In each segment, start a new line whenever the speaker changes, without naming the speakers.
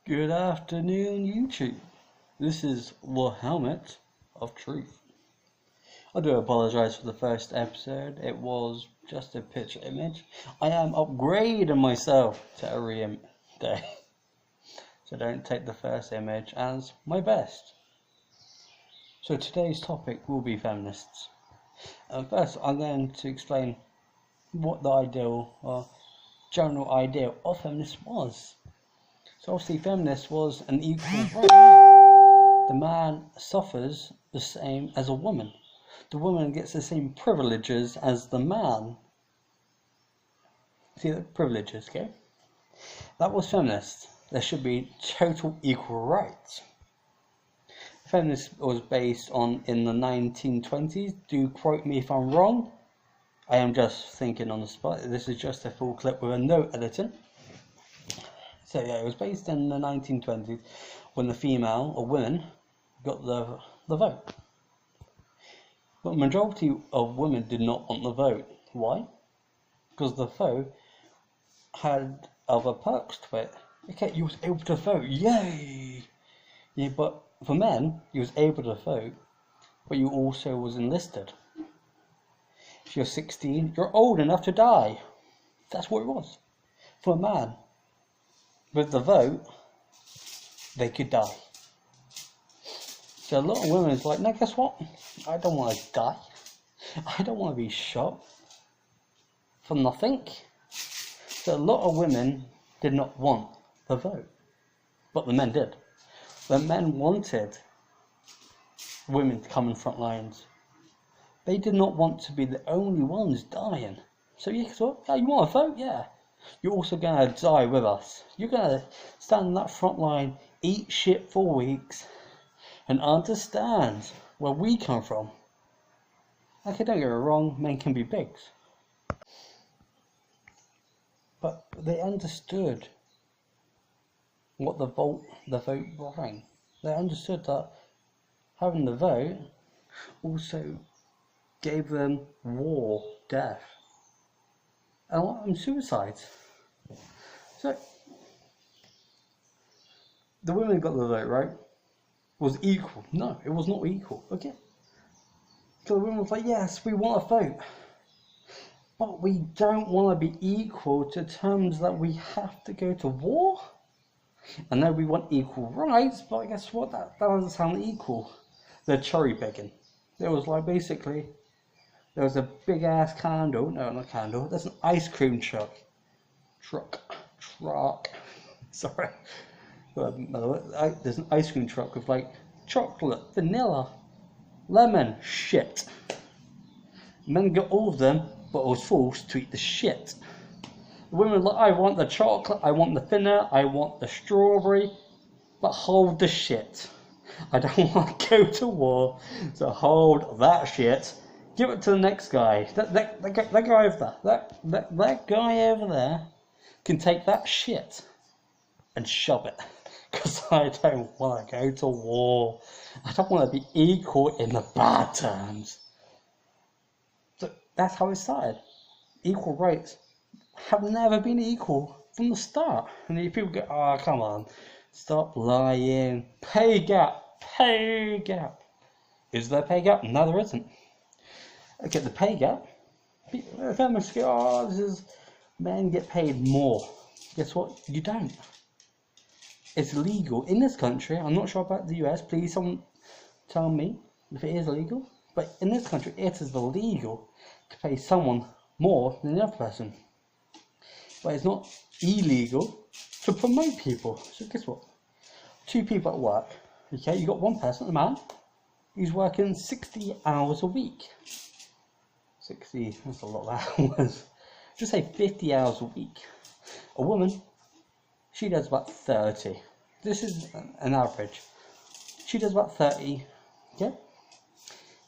Good afternoon, YouTube. This is the Helmet of Truth. I do apologize for the first episode. It was just a picture image. I am upgrading myself to every day. So don't take the first image as my best. So today's topic will be feminists. First, I'm going to explain what the ideal or general idea of feminists was. So obviously feminist was an equal right. The man suffers the same as a woman. The woman gets the same privileges as the man. See the privileges, okay? That was feminist. There should be total equal rights. Feminist was based on in the 1920s. Do quote me if I'm wrong. I am just thinking on the spot. This is just a full clip with no editing. So yeah, it was based in the 1920s when the female or women got the vote. But the majority of women did not want the vote. Why? Because the vote had other perks to it. Okay, you was able to vote, yay! Yeah, but for men, you was able to vote, but you also was enlisted. If you're 16, you're old enough to die. That's what it was. For a man, with the vote, they could die. So a lot of women is like, no, guess what? I don't want to die. I don't want to be shot for nothing. So a lot of women did not want the vote, but the men did. The men wanted women to come in front lines. They did not want to be the only ones dying. So yeah, guess what? Yeah, you want to vote? Yeah. You're also going to die with us. You're going to stand in that front line, eat shit for weeks, and understand where we come from. Okay, don't get me wrong, men can be pigs. But they understood what the vote brought. They understood that having the vote also gave them war, death, and suicides. So the women got the vote, right? Was equal? No, it was not equal. Okay. So the women was like, yes, we want a vote, but we don't want to be equal to terms that we have to go to war. I know we want equal rights, but guess what? That doesn't sound equal. They're cherry picking. There was like basically, there was a big ass candle. No, not candle. There's an ice cream truck. Sorry. There's an ice cream truck with like chocolate, vanilla, lemon, shit. Men got all of them, but was forced to eat the shit. The women were like, I want the chocolate, I want the thinner, I want the strawberry, but hold the shit. I don't want to go to war, so hold that shit. Give it to the next guy. That guy over there. That guy over there can take that shit and shove it. Because I don't want to go to war. I don't want to be equal in the bad terms. So that's how it started. Equal rights have never been equal from the start. And then people go, oh, come on. Stop lying. Pay gap. Pay gap. Is there a pay gap? No, there isn't. Okay, the pay gap. Feminists go, oh, this is men get paid more. Guess what? You don't. It's legal in this country. I'm not sure about the US. Please, someone tell me if it is legal. But in this country, it is illegal to pay someone more than the other person. But it's not illegal to promote people. So guess what? Two people at work. Okay, you got one person, a man, who's working 60 hours a week. 60, that's a lot of hours. Just say 50 hours a week. A woman, she does about 30. This is an average. She does about 30. Okay?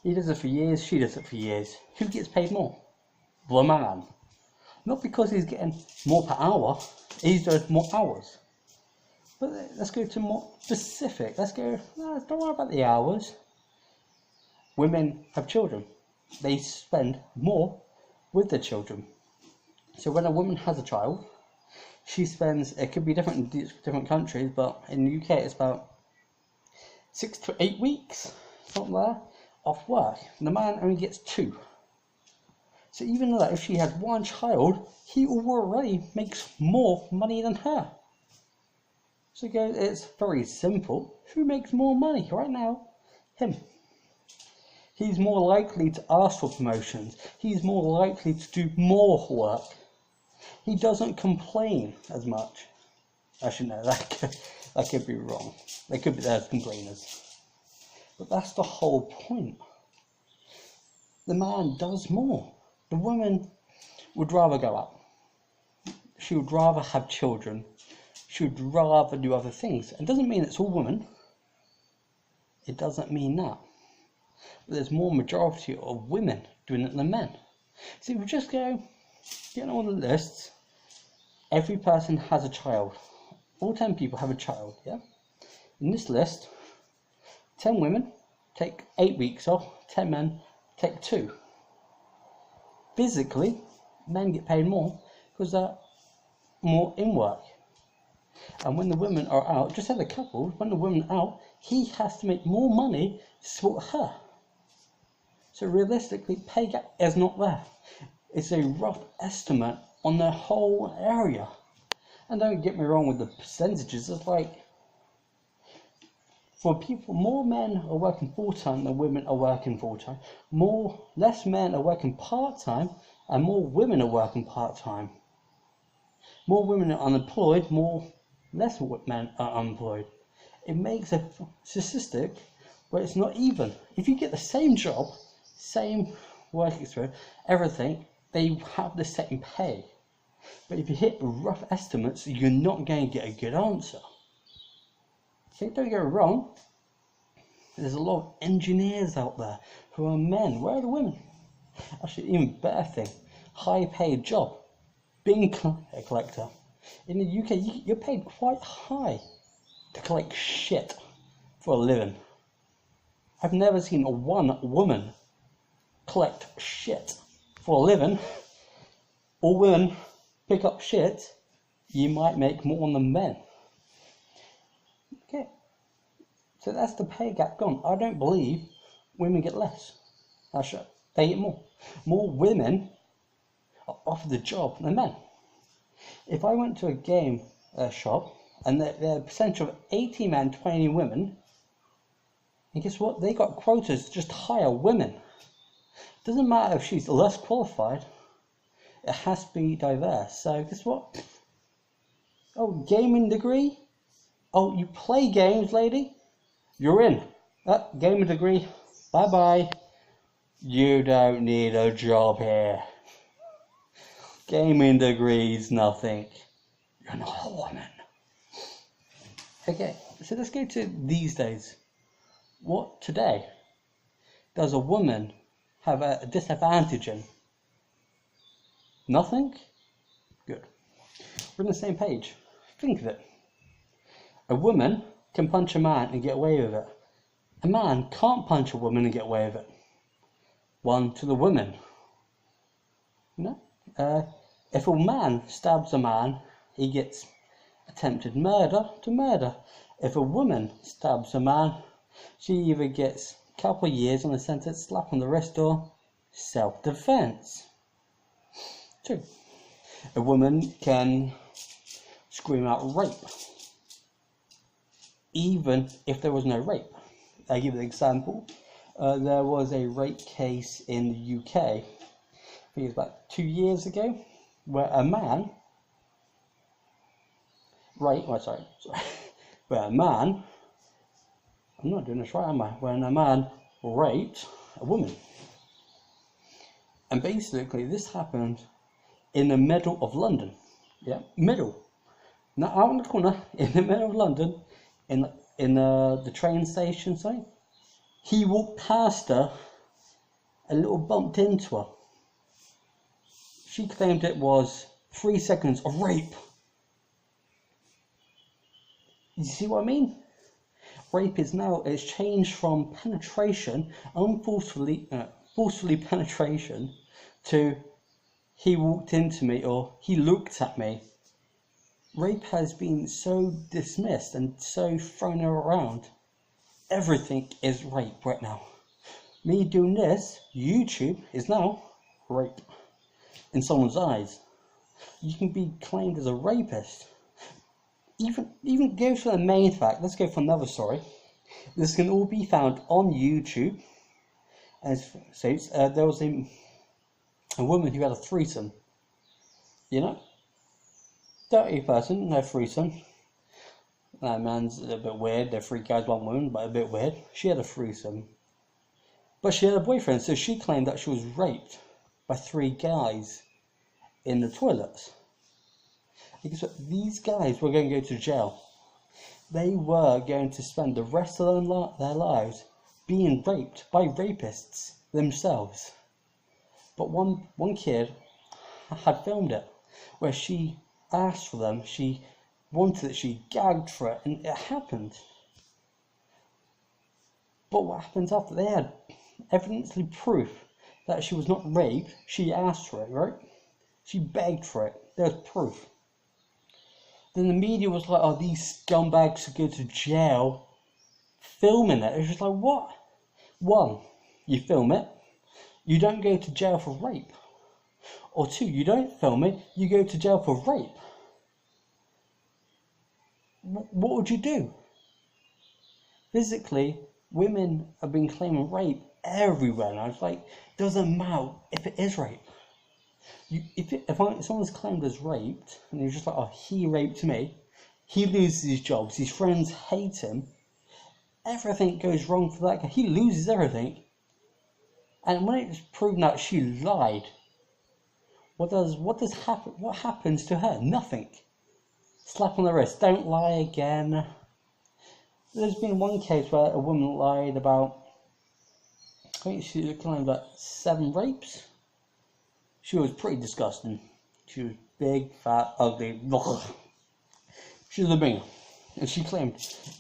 He does it for years, she does it for years. Who gets paid more? The man. Not because he's getting more per hour, he's doing more hours. But let's go to more specific. Don't worry about the hours. Women have children. They spend more with their children. So when a woman has a child, she spends, it could be different in different countries, but in the UK it's about 6 to 8 weeks, something there, off work. The man only gets 2. So even though if she has 1 child, he already makes more money than her. So guys, it's very simple. Who makes more money right now? Him. He's more likely to ask for promotions. He's more likely to do more work. He doesn't complain as much. Actually, no, that could be wrong. They could be there as complainers. But that's the whole point. The man does more. The woman would rather go out. She would rather have children. She would rather do other things. It doesn't mean it's all women. It doesn't mean that. But there's more majority of women doing it than men. So if we just go, get on all the lists, every person has a child. All 10 people have a child, yeah? In this list, 10 women take 8 weeks off, 10 men take 2. Physically, men get paid more because they're more in work. And when the women are out, just say the couple, when the women are out, he has to make more money to support her. So realistically, pay gap is not there. It's a rough estimate on the whole area. And don't get me wrong with the percentages, it's like, for people, more men are working full-time than women are working full-time. Less men are working part-time and more women are working part-time. More women are unemployed, less men are unemployed. It makes a statistic where it's not even. If you get the same job, same work experience, everything, they have the same pay. But if you hit rough estimates, you're not going to get a good answer. Okay, don't get me wrong. There's a lot of engineers out there who are men. Where are the women? Actually, even better thing, high-paid job, bin collector. In the UK, you're paid quite high to collect shit for a living. I've never seen one woman collect shit for a living. All women pick up shit, you might make more than men. Okay, so that's the pay gap gone. I don't believe women get less. They get more. More women are offered the job than men. If I went to a game shop and the percentage of 80 men, 20 women, and guess what? They got quotas to just hire women. Doesn't matter if she's less qualified, it has to be diverse. So guess what? Oh, gaming degree? Oh, you play games, lady? You're in. Gaming degree, bye-bye. You don't need a job here. Gaming degrees, nothing. You're not a woman. Okay, so let's go to these days. What today does a woman have a disadvantage in? Nothing? Good. We're on the same page. Think of it. A woman can punch a man and get away with it. A man can't punch a woman and get away with it. One to the women. You know? If a man stabs a man, he gets attempted murder to murder. If a woman stabs a man, she either gets a couple of years on a sentence, slap on the wrist, or self-defense. 2. A woman can scream out rape, even if there was no rape. I'll give you an example. There was a rape case in the UK, I think it was about 2 years ago, where a man where a man, I'm not doing this right, am I? When a man raped a woman. And basically this happened in the middle of London. Yeah, middle. Not out in the corner, in the middle of London, in the train station site. He walked past her, a little bumped into her. She claimed it was 3 seconds of rape. You see what I mean? Rape is now, it's changed from penetration, forcefully penetration, to he walked into me or he looked at me rape has been so dismissed and so thrown around. Everything is rape right now. Me doing this, YouTube, is now rape in someone's eyes. You can be claimed as a rapist. Even go for the main fact. Let's go for another story. This can all be found on YouTube. As states, there was a woman who had a threesome. You know, dirty person, no threesome. That man's a bit weird. They're 3 guys, 1 woman, but a bit weird. She had a threesome, but she had a boyfriend, so she claimed that she was raped by 3 guys in the toilets. Because these guys were going to go to jail. They were going to spend the rest of their lives being raped by rapists themselves. But one kid had filmed it, where she asked for them, she wanted it, she gagged for it, and it happened. But what happens after? They had evidently proof that she was not raped. She asked for it, right? She begged for it. There's proof. Then the media was like, oh, these scumbags should go to jail filming it. It was just like, what? 1, you film it, you don't go to jail for rape. Or 2, you don't film it, you go to jail for rape. What would you do? Physically, women have been claiming rape everywhere, and I was like, doesn't matter if it is rape. If someone's claimed as raped, and you're just like, oh, he raped me, he loses his jobs, his friends hate him, everything goes wrong for that guy, he loses everything. And when it's proven that she lied, what happens to her? Nothing. Slap on the wrist, don't lie again. There's been one case where a woman lied about, I think she claimed about 7 rapes. She was pretty disgusting. She was big, fat, ugly. She was a binger. And she claimed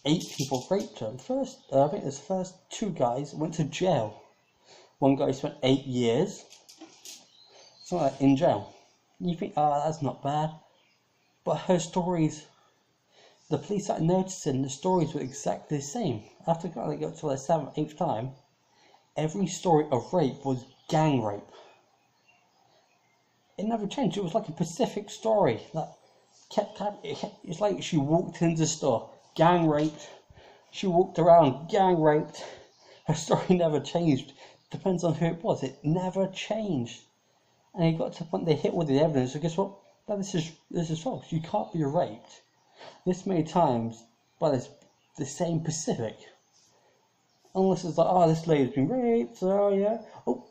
8 people raped her. I think the first 2 guys went to jail. One guy spent 8 years. Something like in jail. You think, oh, that's not bad. But her stories, the police started noticing the stories were exactly the same. After they got to the 7th, 8th time, every story of rape was gang rape. It never changed. It was like a specific story that kept happening. It's like she walked into the store, gang raped. She walked around, gang raped. Her story never changed. Depends on who it was. It never changed. And it got to the point they hit with the evidence. So guess what? No, this is false. You can't be raped this many times by the same Pacific. Unless it's like, oh, this lady's been raped. Oh yeah. Oh,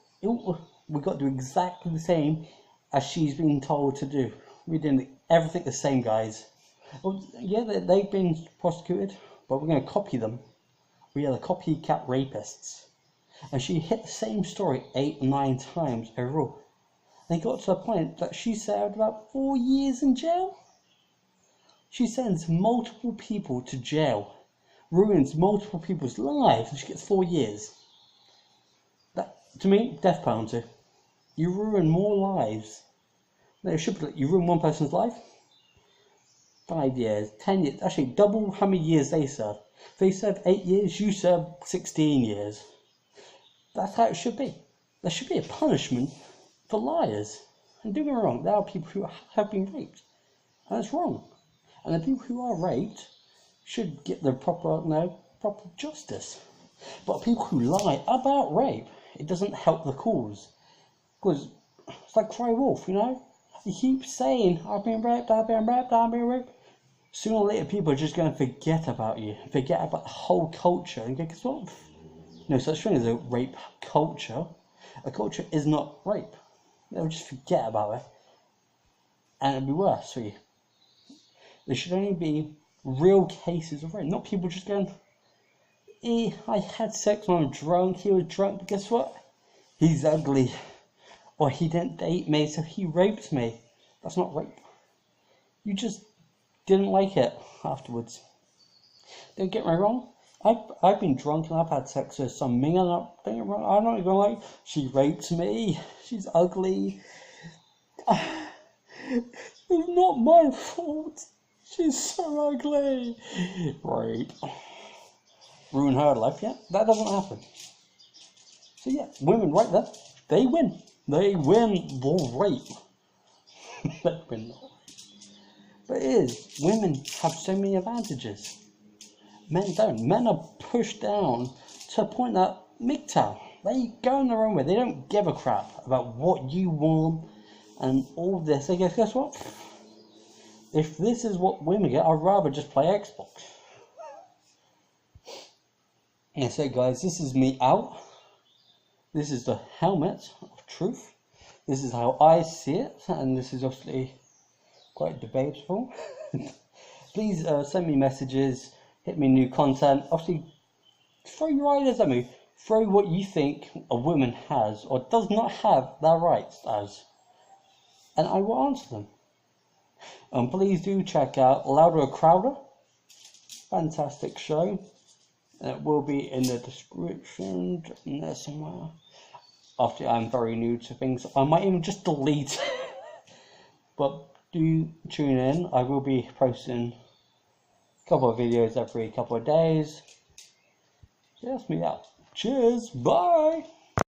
we got to do exactly the same as she's been told to do. We're doing everything the same, guys. Well, yeah, they've been prosecuted, but we're going to copy them. We are the copycat rapists. And she hit the same story 8 or 9 times overall. They got to a point that she served about 4 years in jail. She sends multiple people to jail, ruins multiple people's lives, and she gets 4 years. That, to me, death penalty. You ruin more lives. No, it should be like you ruin one person's life. 5 years, 10 years, actually double how many years they serve. If they serve 8 years, you serve 16 years. That's how it should be. There should be a punishment for liars. And don't get me wrong, there are people who have been raped. And that's wrong. And the people who are raped should get the proper justice. But people who lie about rape, it doesn't help the cause. Because it's like cry wolf, you know? You keep saying, I've been raped, I've been raped, I've been raped. Sooner or later, people are just going to forget about you. Forget about the whole culture. And guess what? No such thing as a rape culture. A culture is not rape. They'll just forget about it. And it'll be worse for you. There should only be real cases of rape. Not people just going, I had sex when I'm drunk, he was drunk, but guess what? He's ugly. Or he didn't date me, so he raped me. That's not rape. You just didn't like it afterwards. Don't get me wrong. I've been drunk and I've had sex with some man. I'm not even like, she raped me. She's ugly. It's not my fault. She's so ugly. Right. Ruin her life, yeah? That doesn't happen. So yeah, women right there, they win. They win the rape. They win the rape. But it is, women have so many advantages. Men don't. Men are pushed down to a point that MGTOW, they go in their own way. They don't give a crap about what you want and all this. They go, guess what? If this is what women get, I'd rather just play Xbox. And so guys, this is me out. This is the helmet of truth. This is how I see it, and this is obviously quite debatable. Please send me messages, hit me new content. Obviously, throw your ideas at me. Throw what you think a woman has or does not have their rights as, and I will answer them. And please do check out Louder Crowder. Fantastic show. It will be in the description in there somewhere. After I'm very new to things, I might even just delete it. But do tune in. I will be posting a couple of videos every couple of days. So that's me out. Cheers. Bye.